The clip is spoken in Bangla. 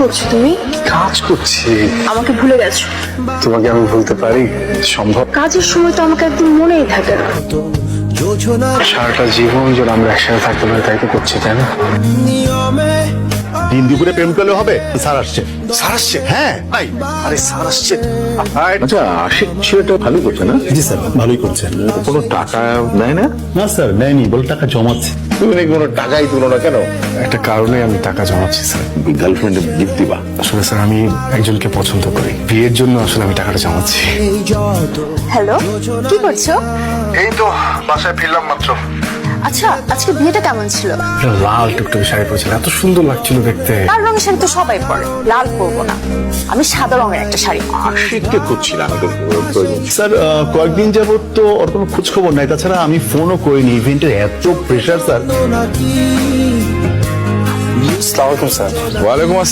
করছো তুমি? কাজ করছি। আমাকে ভুলে গেছো? তোমাকে আমি ভুলতে পারি? সম্ভব? কাজের সময় তো আমাকে একদম মনেই থাকে না। সারাটা জীবন যেন আমরা একসাথে থাকতে পারি, তাই তো করছি, তাই না? দিন দুপুরে প্রেম করলে হবে? স্যার আসছে। স্যার আসছে? হ্যাঁ ভাই, আরে স্যার আসছে। আচ্ছা, আশিক ছেলেটা ভালো করছে না? জি স্যার, ভালোই করছে। কোনো টাকা নেয় না? না স্যার, নেয়নি, বলে টাকা জমাচ্ছে। তুমি নাকি কোনো টাকাই তুলো না কেন? একটা কারণে আমি টাকা জমাচ্ছি স্যার। গার্লফ্রেন্ডে গিফট দিবা? আসলে স্যার আমি একজনকে পছন্দ করি, বিয়ের জন্য আসলে আমি টাকাটা জমাচ্ছি। হ্যালো, কি করছো? এই তো বাসায় ফিরলাম মাত্র। আচ্ছা, আজকে বিয়েটা কেমন ছিল? লাল টুকটুকে শাড়ি পরেছিল, এত সুন্দর লাগছিল দেখতে। লাল রঙের শাড়ি তো সবাই পরে, লাল পরবো না। আমি সাদা রঙের একটা শাড়ি। আশিককে খুঁজছিলাম। স্যার কয়েকদিন যাবত তো ওর কোনো খোঁজ খবর নাই, তাছাড়া আমি ফোনও করিনি। ইভেন্টের এত প্রেশার স্যার। আসসালামু আলাইকুম স্যার। ওয়ালাইকুম